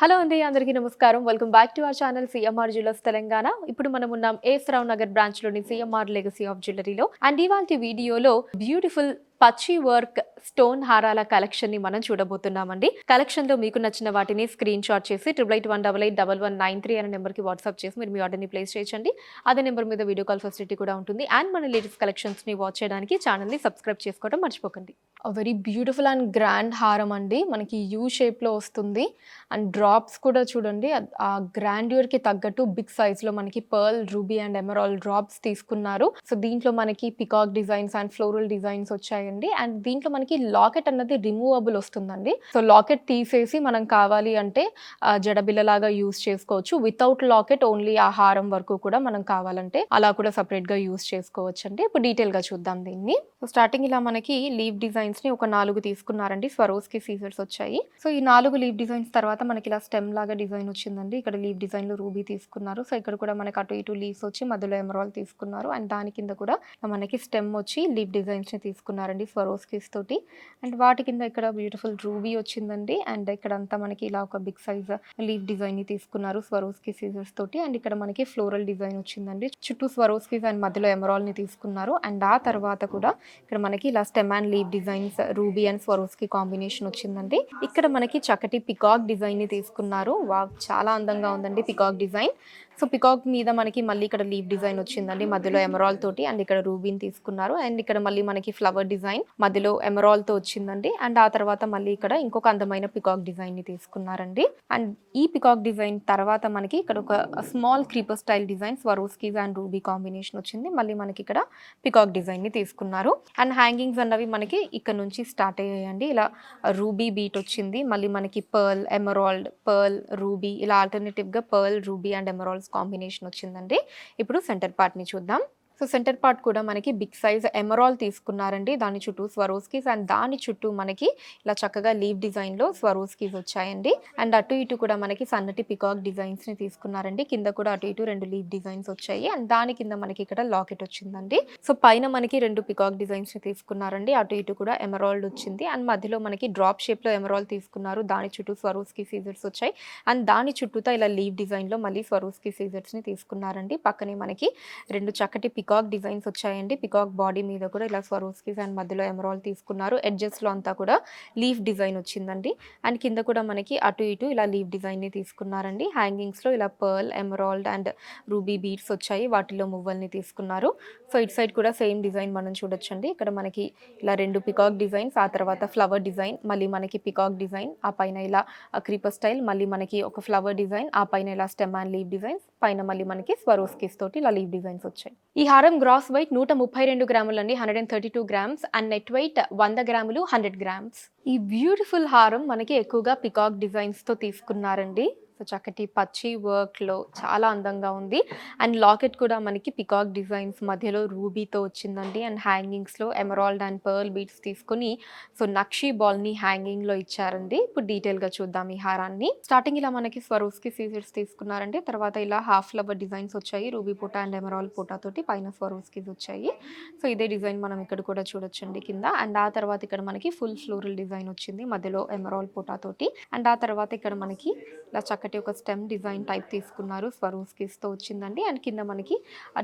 Hello అండి, అందరికీ నమస్కారం. Welcome back to our channel CMR jewellers Telangana. ఇప్పుడు మనం ఉన్నాం ఏఎస్ రావు నగర్ బ్రాంచ్ లోని సిఎంఆర్ లెగసీ ఆఫ్ జ్యువెలరీలో. అండ్ ఇవాల్టి వీడియోలో బ్యూటిఫుల్ పచ్చి వర్క్ స్టోన్ హారాల కలెక్షన్ ని మనం చూడబోతున్నామండి. కలెక్షన్ లో మీకు నచ్చిన వాటిని స్క్రీన్ షాట్ చేసి 8818881193 అనే నెంబర్ కి వాట్సాప్ చేసి మీరు మీ ఆర్డర్ ని ప్లేస్ చేయొచ్చండి. అదే నెంబర్ మీద వీడియో కాల్ ఫెసిలిటీ కూడా ఉంటుంది. అండ్ మన లేటెస్ట్ కలెక్షన్స్ ని వాచ్ చేయడానికి ఛానల్ ని సబ్స్క్రైబ్ చేసుకోవడం మర్చిపోకండి. వెరీ బ్యూటిఫుల్ అండ్ గ్రాండ్ హారం అండి. మనకి యూ షేప్ లో వస్తుంది. అండ్ డ్రాప్స్ కూడా చూడండి, ఆ గ్రాండ్యూర్ కి తగ్గట్టు బిగ్ సైజ్ లో మనకి pearl, ruby and emerald drops తీసుకున్నారు. సో దీంట్లో మనకి peacock designs and floral designs వచ్చాయండి. అండ్ దీంట్లో మనకి లాకెట్ అన్నది రిమూవబుల్ వస్తుందండి. సో లాకెట్ తీసేసి మనం కావాలి అంటే జడబిల్ల లాగా యూస్ చేసుకోవచ్చు. వితౌట్ లాకెట్ ఓన్లీ ఆ హారం వరకు కూడా మనం కావాలంటే అలా కూడా సపరేట్ గా యూస్ చేసుకోవచ్చు అండి. ఇప్పుడు డీటెయిల్ గా చూద్దాం దీన్ని. సో స్టార్టింగ్ ఇలా మనకి లీవ్ డిజైన్స్ ని ఒక 4 తీసుకున్నారండి. స్వరోస్ కి సీజర్స్ వచ్చాయి. సో ఈ 4 లీవ్ డిజైన్స్ తర్వాత మనకి ఇలా స్టెమ్ లాగా డిజైన్ వచ్చిందండి. ఇక్కడ లీవ్ డిజైన్ లో రూబీ తీసుకున్నారు. సో ఇక్కడ కూడా మనకి అటు ఇటు లీవ్స్ వచ్చి మధ్యలో ఎమరాల్డ్ తీసుకున్నారు. అండ్ దాని కింద కూడా మనకి స్టెమ్ వచ్చి లీవ్ డిజైన్స్ ని తీసుకున్నారండి స్వరోస్ కిస్ తోటి. అండ్ వాటి కింద ఇక్కడ బ్యూటిఫుల్ రూబీ వచ్చిందండి. అండ్ ఇక్కడ అంతా మనకి ఇలా ఒక బిగ్ సైజ్ లీవ్ డిజైన్ ని తీసుకున్నారు స్వరోస్ కి సీజర్స్ తోటి. అండ్ ఇక్కడ మనకి ఫ్లోరల్ డిజైన్ వచ్చిందండి. చుట్టూ స్వరోస్ కిస్ అండ్ మధ్యలో ఎమరాల్డ్ ని తీసుకున్నారు. అండ్ ఆ తర్వాత కూడా ఇక్కడ మనకి ఇలా stem and leave designs ruby and Swarovski కి కాంబినేషన్ వచ్చిందండి. ఇక్కడ మనకి చక్కటి పికాక్ డిజైన్ ని తీసుకున్నారు. వావ్, చాలా అందంగా ఉందండి పికాక్ డిజైన్. సో పికాక్ మీద మనకి మళ్ళీ ఇక్కడ లీవ్ డిజైన్ వచ్చిందండి, మధ్యలో ఎమరాల్డ్ తోటి. అండ్ ఇక్కడ రూబీని తీసుకున్నారు. అండ్ ఇక్కడ మళ్ళీ మనకి ఫ్లవర్ డిజైన్ మధ్యలో ఎమరాల్డ్ తో వచ్చిందండి. అండ్ ఆ తర్వాత మళ్ళీ ఇక్కడ ఇంకొక అందమైన పికాక్ డిజైన్ ని తీసుకున్నారండి. అండ్ ఈ పికాక్ డిజైన్ తర్వాత మనకి ఇక్కడ ఒక small creeper style design Swarovskis and ruby combination వచ్చింది. మళ్ళీ మనకి ఇక్కడ పికాక్ డిజైన్ ని తీసుకున్నారు. అండ్ హ్యాంగింగ్స్ అన్నవి మనకి ఇక్కడ నుంచి స్టార్ట్ అయ్యాయండి. ఇలా రూబీ బీట్ వచ్చింది, మళ్ళీ మనకి పర్ల్, ఎమరాల్డ్, పర్ల్, రూబీ, ఇలా ఆల్టర్నేటివ్ గా pearl, ruby and emeralds combination వచ్చిందండి. ఇప్పుడు సెంటర్ పార్ట్ ని చూద్దాం. సో సెంటర్ పార్ట్ కూడా మనకి బిగ్ సైజ్ ఎమరాల్డ్ తీసుకున్నారండి. దాని చుట్టూ స్వరోస్కీస్ అండ్ దాని చుట్టూ మనకి ఇలా చక్కగా లీవ్ డిజైన్ లో స్వరోస్కీస్ వచ్చాయండి. అండ్ అటు ఇటు కూడా మనకి సన్నటి పికాక్ డిజైన్స్ ని తీసుకున్నారండి. కింద కూడా అటు ఇటు 2 లీవ్ డిజైన్స్ వచ్చాయి. అండ్ దాని కింద మనకి ఇక్కడ లాకెట్ వచ్చిందండి. సో పైన మనకి 2 పికాక్ డిజైన్స్ ని తీసుకున్నారండి. అటు ఇటు కూడా ఎమరాల్డ్ వచ్చింది. అండ్ మధ్యలో మనకి డ్రాప్ షేప్ లో ఎమరాల్డ్ తీసుకున్నారు. దాని చుట్టూ స్వరోస్కీ సీజర్స్ వచ్చాయి. అండ్ దాని చుట్టూతో ఇలా లీవ్ డిజైన్ లో మళ్ళీ స్వరోస్కీ సీజర్స్ ని తీసుకున్నారండి. పక్కనే మనకి 2 చక్కటి పికాక్ డిజైన్స్ వచ్చాయండి. పికాక్ బాడీ మీద కూడా ఇలా స్వరోస్కీస్ అండ్ మధ్యలో ఎమరాల్డ్ తీసుకున్నారు. ఎడ్జెస్ లో అంతా కూడా లీఫ్ డిజైన్ వచ్చిందండి. అండ్ కింద కూడా మనకి అటు ఇటు ఇలా లీవ్ డిజైన్ ని తీసుకున్నారండి. హ్యాంగింగ్స్ లో ఇలా pearl, emerald and ruby beads వచ్చాయి. వాటిలో మువ్వల్ని తీసుకున్నారు. సో ఇటు సైడ్ కూడా సేమ్ డిజైన్ మనం చూడొచ్చండి. ఇక్కడ మనకి ఇలా 2 పికాక్ డిజైన్స్, ఆ తర్వాత ఫ్లవర్ డిజైన్, మళ్ళీ మనకి పికాక్ డిజైన్, ఆ పైన ఇలా క్రీపర్ స్టైల్, మళ్ళీ మనకి ఒక ఫ్లవర్ డిజైన్, ఆ పైన ఇలా స్టెమ్ అండ్ లీవ్ డిజైన్స్, పైన మళ్ళీ మనకి స్వరోస్కీస్ తోటి ఇలా లీవ్ డిజైన్స్ వచ్చాయి. ఈ హారం గ్రాస్ వెయిట్ 132 గ్రాములండి, 132 గ్రామ్స్. అండ్ నెట్ వెయిట్ 100 గ్రాములు, 100 గ్రామ్స్. ఈ బ్యూటిఫుల్ హారం మనకి ఎక్కువగా పికాక్ డిజైన్స్ తో తీసుకున్నారండి. సో చక్కటి పచ్చి వర్క్లో చాలా అందంగా ఉంది. అండ్ లాకెట్ కూడా మనకి పికాక్ డిజైన్స్ మధ్యలో రూబీతో వచ్చిందండి. అండ్ హ్యాంగింగ్స్లో ఎమరాల్డ్ అండ్ పర్ల్ బీడ్స్ తీసుకుని సో నక్షీ బాల్ని హ్యాంగింగ్లో ఇచ్చారండి. ఇప్పుడు డీటెయిల్గా చూద్దాం ఈ హారాన్ని. స్టార్టింగ్ ఇలా మనకి స్వరోస్కీ సీజర్స్ తీసుకున్నారండి. తర్వాత ఇలా హాఫ్ ఫ్లవర్ డిజైన్స్ వచ్చాయి, రూబీ పూట అండ్ ఎమరాల్డ్ పూట తోటి. పైన స్వరోస్కీస్ వచ్చాయి. సో ఇదే డిజైన్ మనం ఇక్కడ కూడా చూడొచ్చండి కింద. అండ్ ఆ తర్వాత ఇక్కడ మనకి ఫుల్ ఫ్లోరల్ డిజైన్ వచ్చింది, మధ్యలో ఎమరాల్డ్ పూట తోటి. అండ్ ఆ తర్వాత ఇక్కడ మనకి ఇలా చక్కటి ఒక స్టెమ్ డిజైన్ టైప్ తీసుకున్నారు, స్వరోస్కీస్ తో వచ్చిందండి. అండ్ కింద మనకి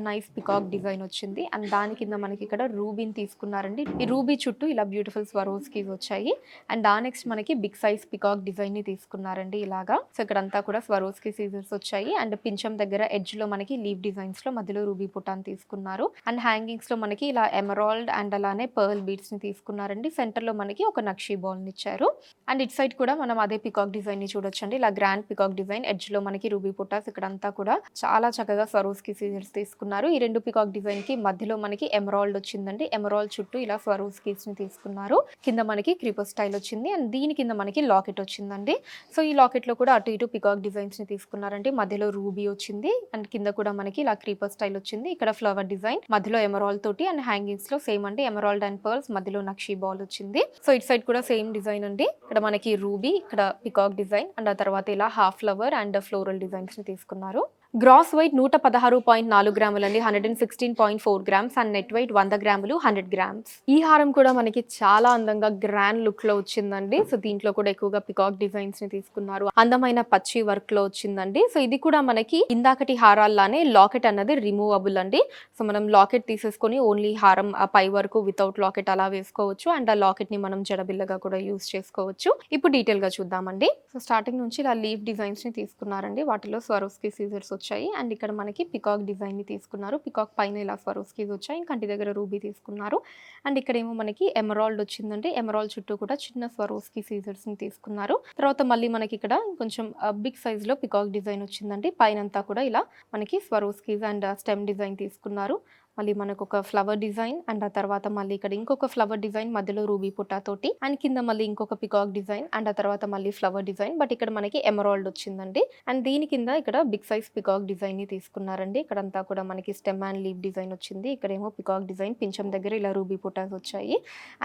నైస్ పికాక్ డిజైన్ వచ్చింది. అండ్ దాని కింద మనకి ఇక్కడ రూబీని తీసుకున్నారండి. ఈ రూబీ చుట్టూ ఇలా బ్యూటిఫుల్ స్వరోస్కీస్ వచ్చాయి. అండ్ ఆ నెక్స్ట్ మనకి బిగ్ సైజ్ పికాక్ డిజైన్ ని తీసుకున్నారండి ఇలాగా. సో ఇక్కడ అంతా కూడా స్వరోస్కీ సీజర్స్ వచ్చాయి. అండ్ పించం దగ్గర ఎడ్జ్ లో మనకి లీవ్ డిజైన్స్ లో మధ్యలో రూబీ పుటాన్ తీసుకున్నారు. అండ్ హ్యాంగింగ్స్ లో మనకి ఇలా ఎమరాల్డ్ అండ్ అలానే పర్ల్ బీడ్స్ ని తీసుకున్నారండి. సెంటర్ లో మనకి ఒక నక్షీ బాల్ ని ఇచ్చారు. అండ్ ఇట్ సైడ్ కూడా మనం అదే పికాక్ డిజైన్ ని చూడొచ్చండి. ఇలా గ్రాండ్ పికాక్ డిజైన్, ఎడ్జ్ లో మనకి రూబీ పుటాస్, ఇక్కడ అంతా కూడా చాలా చక్కగా స్వరోస్కీ సీజర్స్ తీసుకున్నారు. ఈ 2 పికాక్ డిజైన్ కి మధ్యలో మనకి ఎమరాల్డ్ వచ్చిందండి. ఎమరాల్డ్ చుట్టూ ఇలా స్వరోస్కీస్ ని తీసుకున్నారు. కింద మనకి క్రీపర్ స్టైల్ వచ్చింది. అండ్ దీని కింద మనకి లాకెట్ వచ్చిందండి. సో ఈ లాకెట్ లో కూడా అటు ఇటు పికాక్ డిజైన్స్ ని తీసుకున్నారండి. మధ్యలో రూబీ వచ్చింది. అండ్ కింద కూడా మనకి ఇలా క్రీపర్ స్టైల్ వచ్చింది. ఇక్కడ ఫ్లవర్ డిజైన్, మధ్యలో ఎమరాల్డ్ తోటి. అండ్ హ్యాంగింగ్స్ లో సేమ్ అండి, ఎమరాల్డ్ అండ్ పర్ల్స్, మధ్యలో నక్షీ బాల్ వచ్చింది. సో ఇటు సైడ్ కూడా సేమ్ డిజైన్ అండి. ఇక్కడ మనకి రూబీ, ఇక్కడ పికాక్ డిజైన్, అండ్ ఆ తర్వాత ఇలా half flower and floral designs ని తీసుకున్నారు. గ్రాస్ వెయిట్ 116.4 గ్రాములండి, 116.4 గ్రామ్స్, అండ్ నెట్ వెయిట్ 100 గ్రాములు, 100 గ్రామ్స్. ఈ హారం కూడా మనకి చాలా అందంగా గ్రాండ్ లుక్ లో వచ్చిందండి. సో దీంట్లో కూడా ఎక్కువగా పికాక్ డిజైన్స్ ని తీసుకున్నారు, అందమైన పచ్చి వర్క్ లో వచ్చిందండి. సో ఇది కూడా మనకి ఇందాకటి హారాల్లానే లాకెట్ అన్నది రిమూవబుల్ అండి. సో మనం లాకెట్ తీసేసుకొని ఓన్లీ హారం ఆ పై వరకు వితౌట్ లాకెట్ అలా వేసుకోవచ్చు, అండ్ ఆ లాకెట్ ని మనం జడబిల్లగా కూడా యూస్ చేసుకోవచ్చు. ఇప్పుడు డీటెయిల్ గా చూద్దామండి. సో స్టార్టింగ్ నుంచి ఇలా లీఫ్ డిజైన్స్ ని తీసుకున్నారండి, వాటిలో స్వరోస్కి సీజర్స్ వచ్చాయి, అండ్ ఇక్కడ మనకి పికాక్ డిజైన్ ని తీసుకున్నారు. పికాక్ పైన ఇలా స్వరోస్కీస్ వచ్చాయి, కంటి దగ్గర రూబీ తీసుకున్నారు, అండ్ ఇక్కడేమో మనకి ఎమరాల్డ్ వచ్చిందండి. ఎమరాల్డ్ చుట్టూ కూడా చిన్న స్వరోస్కి సీజర్స్ ని తీసుకున్నారు. తర్వాత మళ్ళీ మనకి ఇక్కడ కొంచెం బిగ్ సైజ్ లో పికాక్ డిజైన్ వచ్చిందండి. పైనంతా కూడా ఇలా మనకి స్వరోస్కీస్ అండ్ స్టెమ్ డిజైన్ తీసుకున్నారు. మళ్ళీ మనకు ఒక ఫ్లవర్ డిజైన్, అండ్ ఆ తర్వాత మళ్ళీ ఇక్కడ ఇంకొక ఫ్లవర్ డిజైన్ మధ్యలో రూబీ పుట్టాతోటి, అండ్ కింద మళ్ళీ ఇంకొక పికాక్ డిజైన్, అండ్ ఆ తర్వాత మళ్ళీ ఫ్లవర్ డిజైన్, బట్ ఇక్కడ మనకి ఎమరాల్డ్ వచ్చిందండి. అండ్ దీని కింద ఇక్కడ బిగ్ సైజ్ పికాక్ డిజైన్ ని తీసుకున్నారండి. ఇక్కడంతా కూడా మనకి స్టెమ్ అండ్ లీవ్ డిజైన్ వచ్చింది. ఇక్కడేమో పికాక్ డిజైన్, పింఛం దగ్గర ఇలా రూబీ పుటాస్ వచ్చాయి,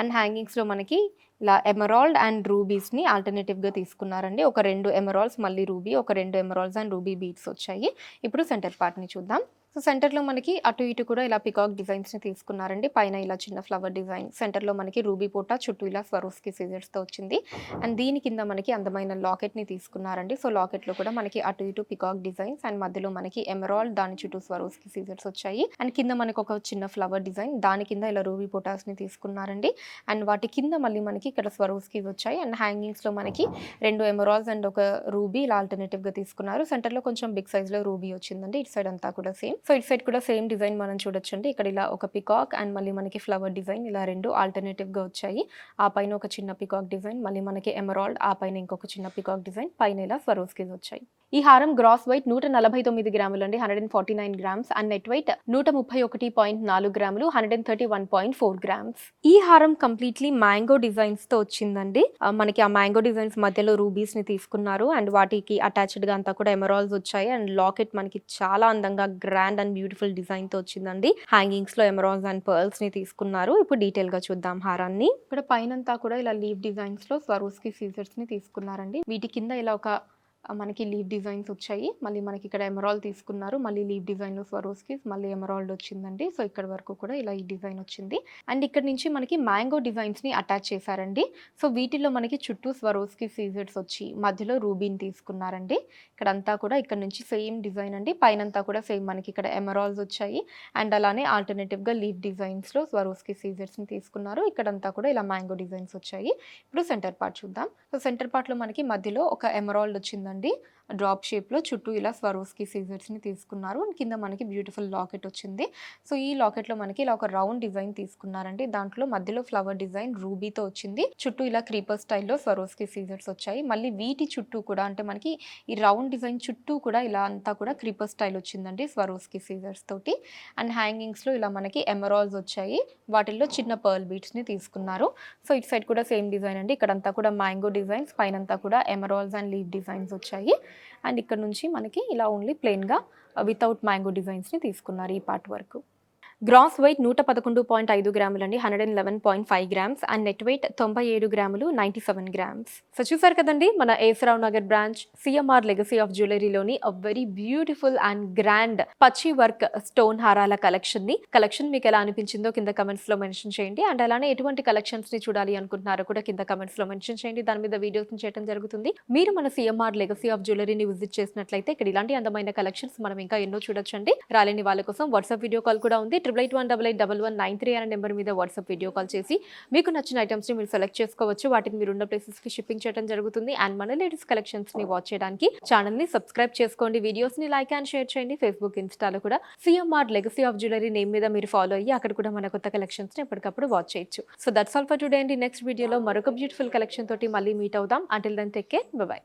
అండ్ హ్యాంగింగ్స్ లో మనకి ఇలా ఎమరాల్డ్ అండ్ రూబీస్ ని ఆల్టర్నేటివ్ గా తీసుకున్నారండి. ఒక 2 ఎమరాల్డ్స్ మళ్ళీ రూబీ, ఒక 2 ఎమరాల్డ్స్ అండ్ రూబీ బీడ్స్ వచ్చాయి. ఇప్పుడు సెంటర్ పార్ట్ ని చూద్దాం. సో సెంటర్లో మనకి అటు ఇటు కూడా ఇలా పికాక్ డిజైన్స్ని తీసుకున్నారండి. పైన ఇలా చిన్న ఫ్లవర్ డిజైన్, సెంటర్లో మనకి రూబీ పోటా, చుట్టూ ఇలా స్వరోస్కి సీజర్స్తో వచ్చింది, అండ్ దీని కింద మనకి అందమైన లాకెట్ని తీసుకున్నారండి. సో లాకెట్లో కూడా మనకి అటు ఇటు పికాక్ డిజైన్స్, అండ్ మధ్యలో మనకి ఎమరాల్డ్, దాని చుట్టూ స్వరోస్కి సీజర్స్ వచ్చాయి, అండ్ కింద మనకి ఒక చిన్న ఫ్లవర్ డిజైన్, దాని కింద ఇలా రూబీ పోటాస్ని తీసుకున్నారండి, అండ్ వాటి కింద మళ్ళీ మనకి ఇక్కడ స్వరోస్కి వచ్చాయి, అండ్ హ్యాంగింగ్స్లో మనకి 2 ఎమరాల్డ్స్ అండ్ ఒక రూబీ ఇలా ఆల్టర్నేటివ్గా తీసుకున్నారు. సెంటర్లో కొంచెం బిగ్ సైజ్లో రూబీ వచ్చిందండి. ఇటు సైడ్ అంతా కూడా సేమ్. సో ఇటు సైడ్ కూడా సేమ్ డిజైన్ మనం చూడొచ్చండి. ఇక్కడ ఇలా ఒక పికాక్ అండ్ మళ్ళీ మనకి ఫ్లవర్ డిజైన్, ఇలా 2 ఆల్టర్నేటివ్గా వచ్చాయి. ఆ పైన ఒక చిన్న పికాక్ డిజైన్, మళ్ళీ మనకి ఎమరాల్డ్, ఆ పైన ఇంకొక చిన్న పికాక్ డిజైన్, పైన ఇలా స్వరోస్కీస్ వచ్చాయి. ఈ హారం గ్రాస్ వెయిట్ 149 గ్రాములు అండి, 149 గ్రామ్స్, అండ్ నెట్ వెయిట్ 131.4 గ్రాములు, 131.4 గ్రామ్స్. ఈ హారం కంప్లీట్లీ మ్యాంగో డిజైన్స్ తో వచ్చిందండి. మనకి ఆ మ్యాంగో డిజైన్స్ మధ్యలో రూబీస్ ని తీసుకున్నారు, అండ్ వాటికి అటాచ్డ్ గా అంతా కూడా ఎమరాల్డ్స్ వచ్చాయి, అండ్ లాకెట్ మనకి చాలా అందంగా గ్రాండ్ అండ్ బ్యూటిఫుల్ డిజైన్ తో వచ్చిందండి. హ్యాంగింగ్స్ లో ఎమరాల్డ్స్ అండ్ పర్ల్స్ ని తీసుకున్నారు. ఇప్పుడు డీటెయిల్ గా చూద్దాం హారాన్ని. ఇక్కడ పైనంతా కూడా ఇలా లీవ్ డిజైన్స్ లో స్వరోస్కి సీజర్స్ ని తీసుకున్నారండి. వీటి కింద ఇలా ఒక మనకి లీవ్ డిజైన్స్ వచ్చాయి, మళ్ళీ మనకి ఇక్కడ ఎమరాల్డ్ తీసుకున్నారు, మళ్ళీ లీవ్ డిజైన్లో స్వరోస్కీస్, మళ్ళీ ఎమరాల్డ్ వచ్చిందండి. సో ఇక్కడ వరకు కూడా ఇలా ఈ డిజైన్ వచ్చింది, అండ్ ఇక్కడ నుంచి మనకి మ్యాంగో డిజైన్స్ని అటాచ్ చేశారండి. సో వీటిల్లో మనకి చుట్టూ స్వరోస్కీ సీజర్స్ వచ్చి మధ్యలో రూబీని తీసుకున్నారండి. ఇక్కడ అంతా కూడా ఇక్కడ నుంచి సేమ్ డిజైన్ అండి. పైనంతా కూడా సేమ్ మనకి ఇక్కడ ఎమరాల్డ్స్ వచ్చాయి, అండ్ అలానే ఆల్టర్నేటివ్గా లీవ్ డిజైన్స్లో స్వరోస్కీ సీజర్స్ని తీసుకున్నారు. ఇక్కడంతా కూడా ఇలా మ్యాంగో డిజైన్స్ వచ్చాయి. ఇప్పుడు సెంటర్ పార్ట్ చూద్దాం. సో సెంటర్ పార్ట్లో మనకి మధ్యలో ఒక ఎమరాల్డ్ వచ్చిందండి, డ్రాప్ షేప్లో, చుట్టూ ఇలా స్వరోస్కి సీజర్స్ని తీసుకున్నారు, అండ్ కింద మనకి బ్యూటిఫుల్ లాకెట్ వచ్చింది. సో ఈ లాకెట్లో మనకి ఇలా ఒక రౌండ్ డిజైన్ తీసుకున్నారండి. దాంట్లో మధ్యలో ఫ్లవర్ డిజైన్ రూబీతో వచ్చింది, చుట్టూ ఇలా క్రీపర్ స్టైల్లో స్వరోస్కి సీజర్స్ వచ్చాయి. మళ్ళీ వీటి చుట్టూ కూడా అంటే మనకి ఈ రౌండ్ డిజైన్ చుట్టూ కూడా ఇలా అంతా కూడా క్రీపర్ స్టైల్ వచ్చిందండి స్వరోస్కి సీజర్స్ తోటి, అండ్ హ్యాంగింగ్స్లో ఇలా మనకి ఎమరాల్డ్స్ వచ్చాయి, వాటిల్లో చిన్న పర్ల్ బీట్స్ని తీసుకున్నారు. సో ఇటు సైడ్ కూడా సేమ్ డిజైన్ అండి. ఇక్కడంతా కూడా మ్యాంగో డిజైన్స్, పైనంతా కూడా ఎమరాల్డ్స్ అండ్ లీవ్ డిజైన్స్ వచ్చాయి, అండ్ ఇక్కడ నుంచి మనకి ఇలా ఓన్లీ ప్లెయిన్గా వితౌట్ మ్యాంగో డిజైన్స్ని తీసుకున్నారు ఈ పార్ట్ వరకు. గ్రాస్ వెయిట్ 111.5 గ్రాములు అండి, 111.5 గ్రామ్స్, అండ్ నెట్ వెయిట్ 97 గ్రాములు, 97 గ్రామ్స్. సో చూసారు కదండి మన AS Rao Nagar branch CMR legacy of జ్యువెలరీలోని వెరీ బ్యూటిఫుల్ అండ్ గ్రాండ్ పచ్చి వర్క్ స్టోన్ హారాల కలెక్షన్ మీకు ఎలా అనిపించిందో కింద కమెంట్స్ లో మెన్షన్ చేయండి, అండ్ అలానే ఎటువంటి కలెక్షన్స్ ని చూడాలి అనుకుంటున్నారో కూడా కింద కమెంట్స్ లో మెన్షన్ చేయండి. దాని మీద వీడియోస్ చేయడం జరుగుతుంది. మీరు మన సిఎంఆర్ లెగసీ ఆఫ్ జ్యువెలరీని విజిట్ చేసినట్లయితే ఇక్కడ ఇలాంటి అందమైన కలెక్షన్స్ మనం ఇంకా ఎన్నో చూడొచ్చండి. రాలేని వాళ్ళ కోసం వాట్సాప్ వీడియో కాల్ కూడా ఉంది. 8818881193 అనే నెంబర్ మీద వాట్సాప్ వీడియో కాల్ చేసి మీకు నచ్చిన ఐటమ్స్ని మీరు సెలెక్ట్ చేసుకోవచ్చు. వాటిని మీరు ఉన్న ప్లేసెస్కి షిప్పింగ్ చేయడం జరుగుతుంది. అండ్ మన లేటెస్ట్ కలెక్షన్స్ని వాచ్ చేయడానికి ఛానల్ని సబ్స్క్రైబ్ చేసుకోండి, వీడియోస్ని లైక్ అండ్ షేర్ చేయండి. ఫేస్బుక్, ఇన్స్టాలో కూడా CMR legacy of jewellery name మీద మీరు ఫాలో అయ్యి అక్కడ కూడా మన కొత్త కలెక్షన్స్ని ఎప్పటికప్పుడు వాచ్ చేయొచ్చు. So that's all for today అండి. నెక్స్ట్ వీడియోలో మరొక బ్యూటిఫుల్ కలెక్షన్ తోటి మళ్ళీ మీట్ అవుదాం. Until then take care, bye by.